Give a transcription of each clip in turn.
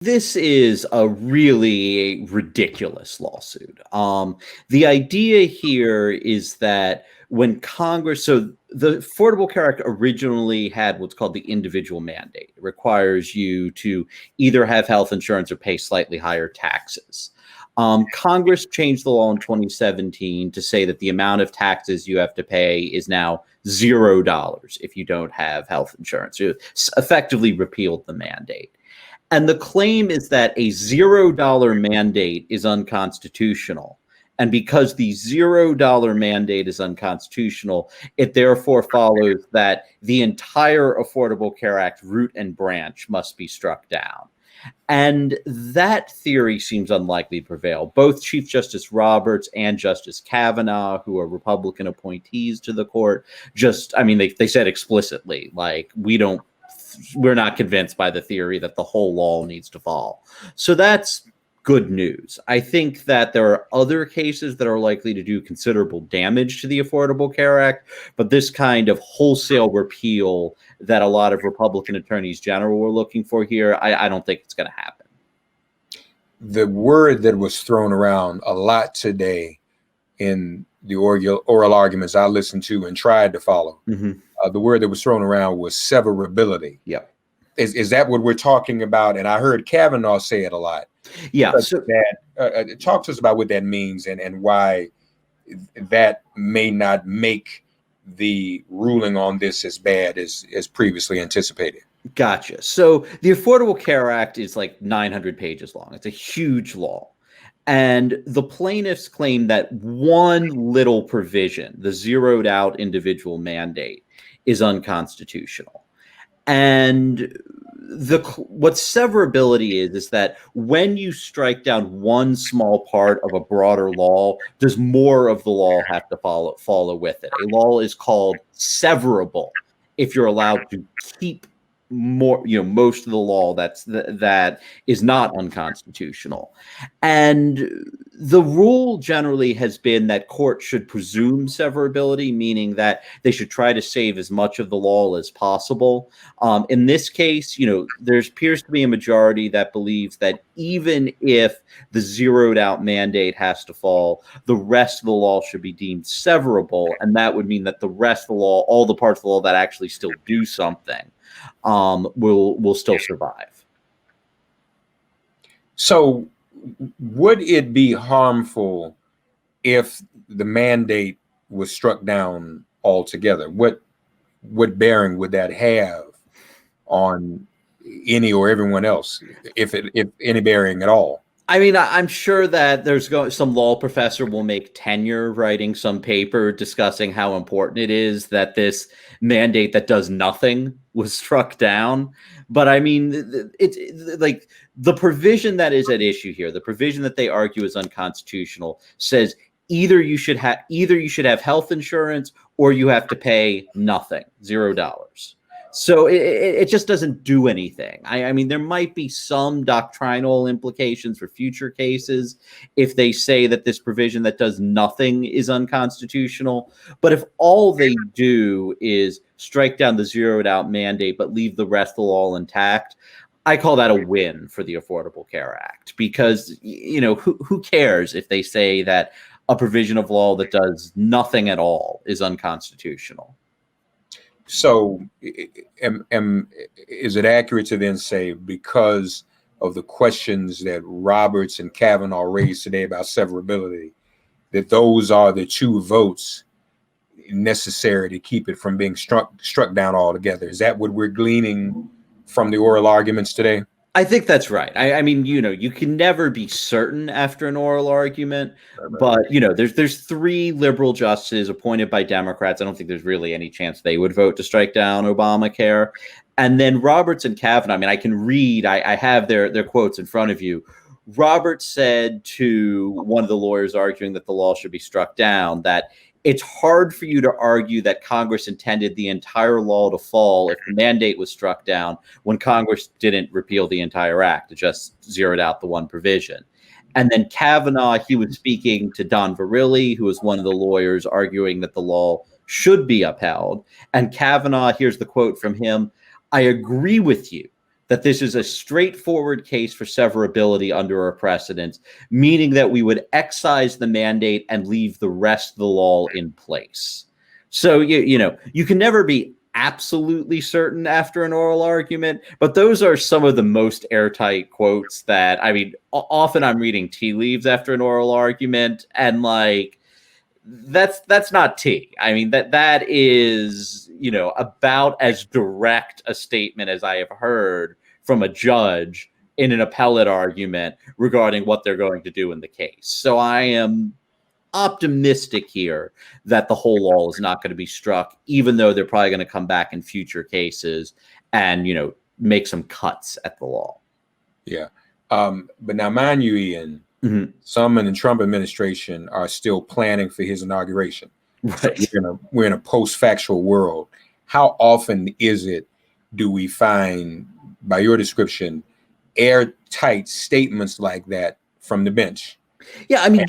This is a really ridiculous lawsuit. The idea here is that when Congress, so the Affordable Care Act originally had what's called the individual mandate. It requires you to either have health insurance or pay slightly higher taxes. Congress changed the law in 2017 to say that the amount of taxes you have to pay is now $0 if you don't have health insurance. It effectively repealed the mandate. And the claim is that a $0 mandate is unconstitutional. And because the $0 mandate is unconstitutional, it therefore follows that the entire Affordable Care Act root and branch must be struck down. And that theory seems unlikely to prevail. Both Chief Justice Roberts and Justice Kavanaugh, who are Republican appointees to the court, they said explicitly, like, we're not convinced by the theory that the whole law needs to fall. So that's good news. I think that there are other cases that are likely to do considerable damage to the Affordable Care Act, but this kind of wholesale repeal that a lot of Republican attorneys general were looking for here, I don't think it's going to happen. The word that was thrown around a lot today in the oral arguments I listened to and tried to follow, the word that was thrown around was severability. Yep. Is that what we're talking about? And I heard Kavanaugh say it a lot. Yeah. So talk to us about what that means and why that may not make the ruling on this as bad as previously anticipated. Gotcha. So the Affordable Care Act is like 900 pages long. It's a huge law. And the plaintiffs claim that one little provision, the zeroed out individual mandate, is unconstitutional. And what severability is that when you strike down one small part of a broader law, does more of the law have to follow with it? A law is called severable if you're allowed to keep most of the law that is not unconstitutional. And the rule generally has been that courts should presume severability, meaning that they should try to save as much of the law as possible. In this case, there appears to be a majority that believes that even if the zeroed out mandate has to fall, the rest of the law should be deemed severable. And that would mean that the rest of the law, all the parts of the law that actually still do something, will still survive. So would it be harmful if the mandate was struck down altogether? What bearing would that have on any or everyone else, if any bearing at all? I mean, I'm sure that some law professor will make tenure writing some paper discussing how important it is that this mandate that does nothing was struck down. But I mean, it's like the provision that is at issue here, the provision that they argue is unconstitutional, says either you should have health insurance or you have to pay nothing, $0. So it just doesn't do anything. I mean, there might be some doctrinal implications for future cases if they say that this provision that does nothing is unconstitutional. But if all they do is strike down the zeroed out mandate but leave the rest of the law intact, I call that a win for the Affordable Care Act, because who cares if they say that a provision of law that does nothing at all is unconstitutional? So is it accurate to then say, because of the questions that Roberts and Kavanaugh raised today about severability, that those are the two votes necessary to keep it from being struck down altogether? Is that what we're gleaning from the oral arguments today? I think that's right. I mean, you can never be certain after an oral argument, but there's 3 liberal justices appointed by Democrats. I don't think there's really any chance they would vote to strike down Obamacare. And then Roberts and Kavanaugh, I mean, I can read, I have their quotes in front of you. Roberts said to one of the lawyers arguing that the law should be struck down that it's hard for you to argue that Congress intended the entire law to fall if the mandate was struck down when Congress didn't repeal the entire act. It just zeroed out the one provision. And then Kavanaugh, he was speaking to Don Verrilli, who was one of the lawyers arguing that the law should be upheld. And Kavanaugh, here's the quote from him: "I agree with you that this is a straightforward case for severability under our precedents, meaning that we would excise the mandate and leave the rest of the law in place. So, you can never be absolutely certain after an oral argument, but those are some of the most airtight quotes that, I mean, often I'm reading tea leaves after an oral argument, and like, that's not tea. I mean, that is, about as direct a statement as I have heard from a judge in an appellate argument regarding what they're going to do in the case. So I am optimistic here that the whole law is not going to be struck, even though they're probably going to come back in future cases and, make some cuts at the law. Yeah. But now, mind you, Ian, some in the Trump administration are still planning for his inauguration. Right. So we're in a post-factual world. How often do we find, by your description, airtight statements like that from the bench? Yeah, I mean,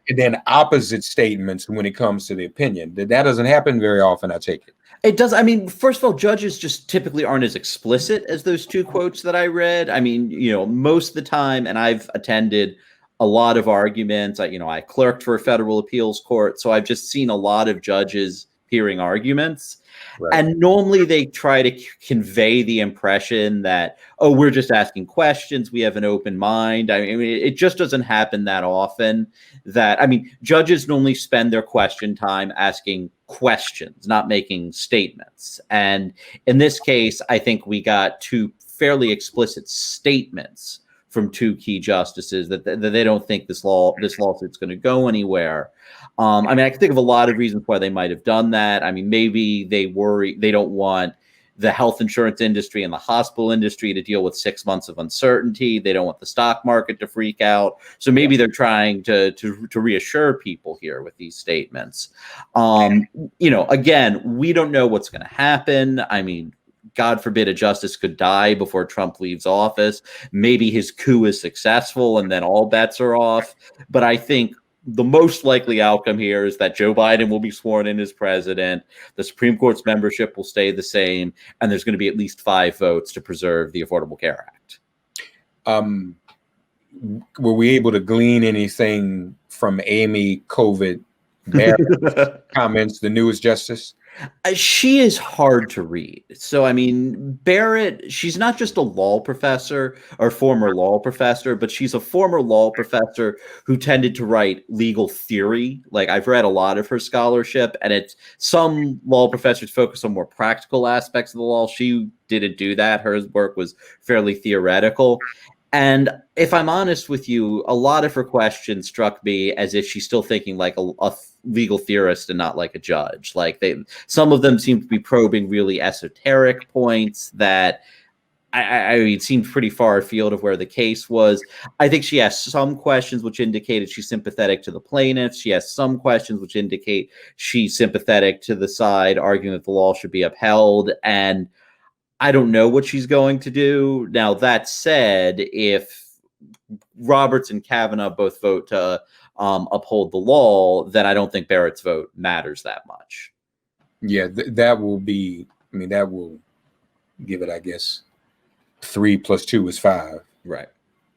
and then opposite statements when it comes to the opinion. That doesn't happen very often, I take it. It does. I mean, first of all, judges just typically aren't as explicit as those two quotes that I read. I mean, most of the time, and I've attended a lot of arguments. I clerked for a federal appeals court, so I've just seen a lot of judges hearing arguments. Right. And normally they try to convey the impression that, oh, we're just asking questions. We have an open mind. I mean, it just doesn't happen that often. Judges normally spend their question time asking questions, not making statements. And in this case, I think we got two fairly explicit statements from two key justices that they don't think this lawsuit's going to go anywhere. I can think of a lot of reasons why they might have done that. I mean, maybe they don't want the health insurance industry and the hospital industry to deal with 6 months of uncertainty. They don't want the stock market to freak out. So maybe they're trying to reassure people here with these statements. Again, we don't know what's going to happen. I mean, God forbid a justice could die before Trump leaves office. Maybe his coup is successful and then all bets are off. But I think the most likely outcome here is that Joe Biden will be sworn in as president. The Supreme Court's membership will stay the same. And there's going to be at least 5 votes to preserve the Affordable Care Act. Were we able to glean anything from Amy Barrett's comments, the newest justice? She is hard to read. So, I mean, Barrett, she's not just a law professor or former law professor, but she's a former law professor who tended to write legal theory. Like, I've read a lot of her scholarship, and some law professors focus on more practical aspects of the law. She didn't do that. Her work was fairly theoretical. And if I'm honest with you, a lot of her questions struck me as if she's still thinking like a legal theorist and not like a judge. Like some of them seem to be probing really esoteric points that I seemed pretty far afield of where the case was. I think she asked some questions which indicated she's sympathetic to the plaintiffs. She asked some questions which indicate she's sympathetic to the side arguing that the law should be upheld. And I don't know what she's going to do. Now, that said, if Roberts and Kavanaugh both vote to uphold the law, then I don't think Barrett's vote matters that much. Yeah, that will give it, I guess, 3 + 2 is 5. Right.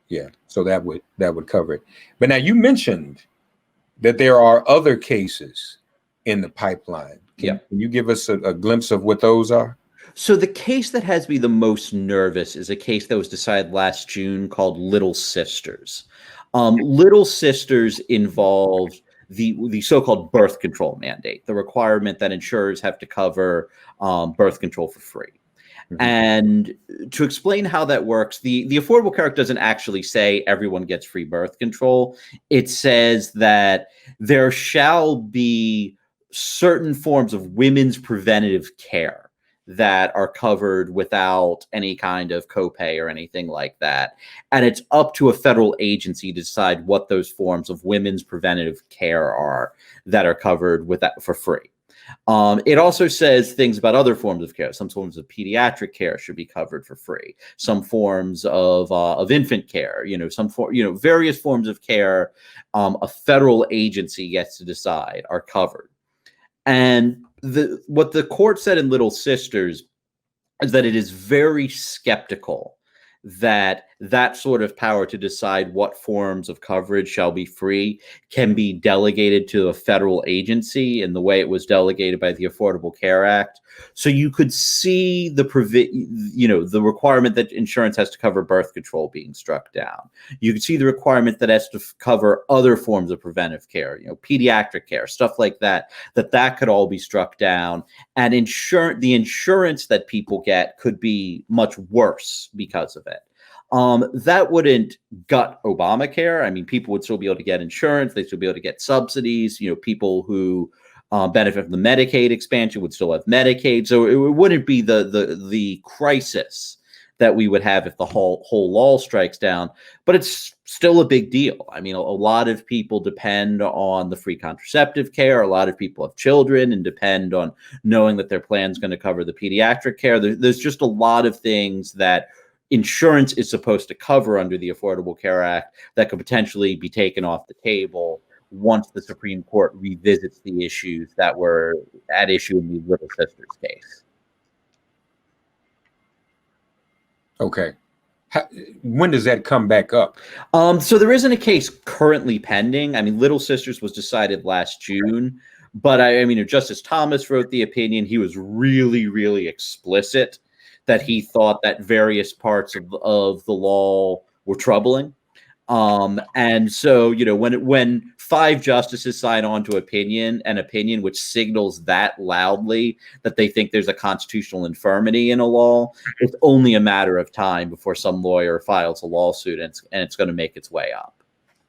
Yeah. So that would cover it. But now you mentioned that there are other cases in the pipeline. Can you give us a glimpse of what those are? So the case that has me the most nervous is a case that was decided last June called Little Sisters. Little Sisters involved the so-called birth control mandate, the requirement that insurers have to cover birth control for free. Mm-hmm. And to explain how that works, the Affordable Care Act doesn't actually say everyone gets free birth control. It says that there shall be certain forms of women's preventative care that are covered without any kind of copay or anything like that. And it's up to a federal agency to decide what those forms of women's preventative care are that are covered with that for free. It also says things about other forms of care. Some forms of pediatric care should be covered for free. Some forms of infant care, various forms of care a federal agency gets to decide are covered. And what the court said in Little Sisters is that it is very skeptical that that sort of power to decide what forms of coverage shall be free can be delegated to a federal agency in the way it was delegated by the Affordable Care Act. So you could see the the requirement that insurance has to cover birth control being struck down. You could see the requirement that has to cover other forms of preventive care, pediatric care, stuff like that, that could all be struck down. And the insurance that people get could be much worse because of it. That wouldn't gut Obamacare. I mean, people would still be able to get insurance. They'd still be able to get subsidies. People who benefit from the Medicaid expansion would still have Medicaid. So it wouldn't be the crisis that we would have if the whole law strikes down. But it's still a big deal. I mean, a lot of people depend on the free contraceptive care. A lot of people have children and depend on knowing that their plan's going to cover the pediatric care. There's just a lot of things that insurance is supposed to cover under the Affordable Care Act that could potentially be taken off the table once the Supreme Court revisits the issues that were at issue in the Little Sisters case. Okay. When does that come back up? So there isn't a case currently pending. I mean, Little Sisters was decided last June, but I mean, if Justice Thomas wrote the opinion, he was really, really explicit that he thought that various parts of the law were troubling. And so, when 5 justices sign on to an opinion which signals that loudly that they think there's a constitutional infirmity in a law, it's only a matter of time before some lawyer files a lawsuit and it's going to make its way up.